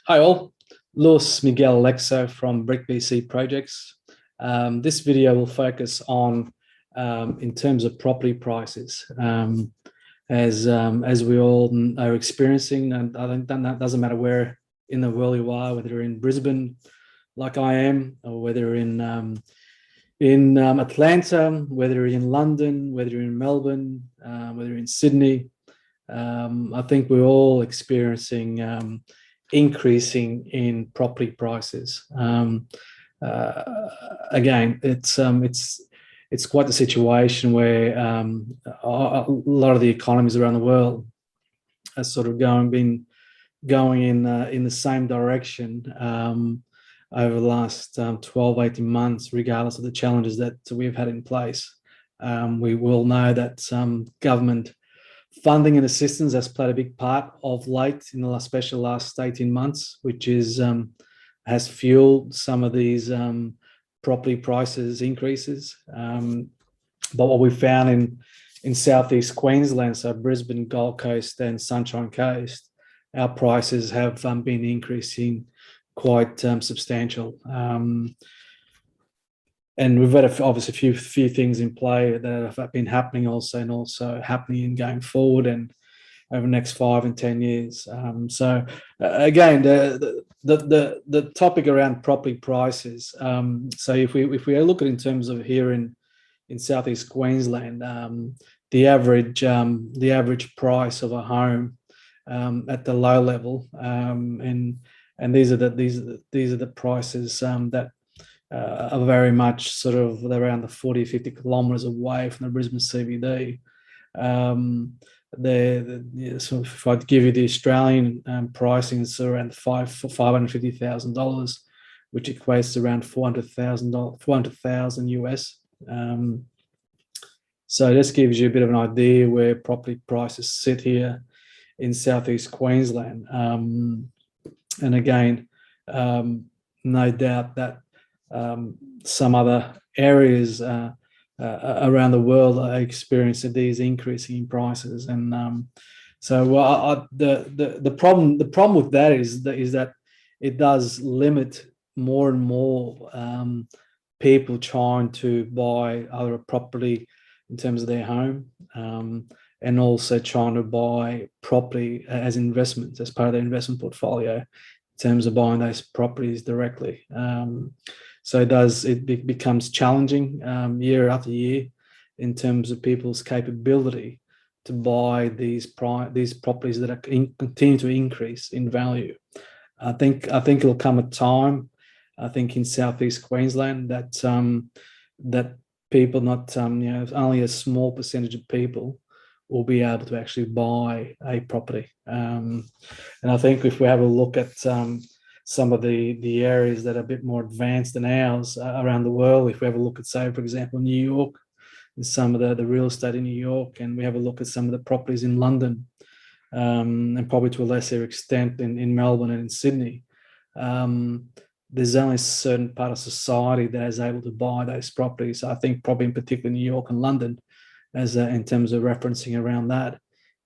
Hi all, Luis Miguel Alexo from Brick BC Projects. This video will focus on in terms of property prices, as we all are experiencing, and I think that doesn't matter where in the world you are, whether you're in Brisbane, like I am, or whether you're in Atlanta, whether you're in London, whether you're in Melbourne, whether you're in Sydney. I think we're all experiencing increasing in property prices. Again, it's quite the situation where a lot of the economies around the world are sort of been going in the same direction over the last 12, 18 months, regardless of the challenges that we've had in place. We will know that government funding and assistance has played a big part of late in the especially last 18 months, which has fueled some of these property prices increases. But what we found in southeast Queensland, so Brisbane, Gold Coast, and Sunshine Coast, our prices have been increasing quite substantial. And we've got obviously a few things in play that have been happening also happening and going forward and over the next 5 and 10 years. Again, the topic around property prices. So if we look at it in terms of here in southeast Queensland, the average price of a home at the low level, and these are the prices that are very much sort of around the 40, 50 kilometres away from the Brisbane CBD. So if I give you the Australian pricing, it's around $550,000, which equates to around $400,000 US. So this gives you a bit of an idea where property prices sit here in southeast Queensland. And again, no doubt that some other areas around the world are experiencing these increasing in prices, and the problem with that is that it does limit more and more people trying to buy either a property in terms of their home, and also trying to buy property as investments, as part of their investment portfolio, in terms of buying those properties directly. So it becomes challenging year after year in terms of people's capability to buy these properties that are continue to increase in value. I think it'll come a time, I think in southeast Queensland, that that people, not only a small percentage of people will be able to actually buy a property. And I think if we have a look at some of the areas that are a bit more advanced than ours around the world, if we have a look at, say, for example, New York, and some of the real estate in New York, and we have a look at some of the properties in London, and probably to a lesser extent in Melbourne and in Sydney, there's only a certain part of society that is able to buy those properties. I think probably in particular New York and London, as in terms of referencing around that,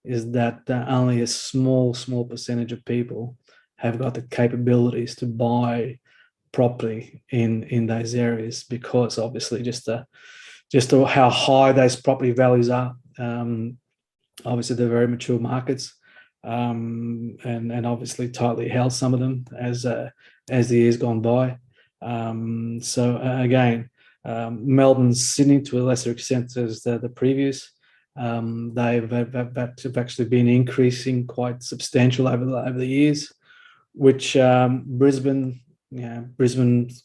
is that only a small percentage of people have got the capabilities to buy property in those areas, because obviously just how high those property values are. Obviously they're very mature markets, and obviously tightly held, some of them, as the years gone by. Again, Melbourne, Sydney, to a lesser extent as the previous, they've actually been increasing quite substantial over the years, which Brisbane,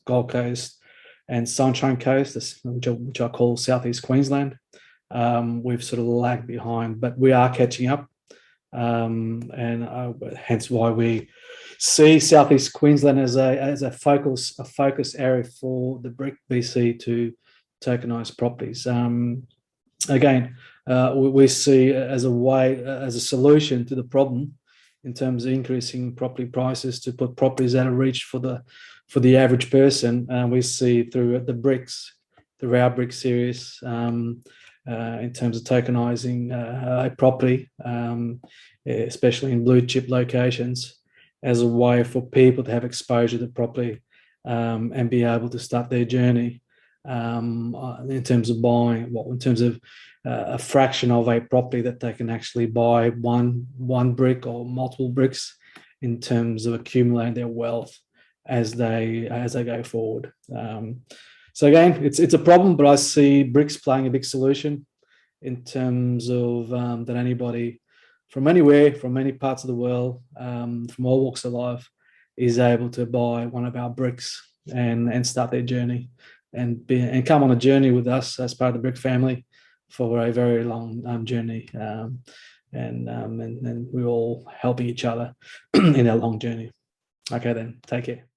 Gold Coast, and Sunshine Coast, which I call southeast Queensland, we've sort of lagged behind, but we are catching up, and hence why we see southeast Queensland as a focus area for the Brick BC to tokenise properties. Again, we see as a solution to the problem in terms of increasing property prices, to put properties out of reach for the average person. We see through our Brick series, in terms of tokenizing a property, especially in blue chip locations, as a way for people to have exposure to property and be able to start their journey in terms of buying, in terms of a fraction of a property that they can actually buy one brick or multiple bricks in terms of accumulating their wealth as they go forward. So again, it's a problem, but I see bricks playing a big solution in terms of that anybody from anywhere, from many parts of the world, from all walks of life, is able to buy one of our bricks and start their journey and come on a journey with us as part of the brick family for a very long journey. And we're all helping each other in our long journey. Okay, then, take care.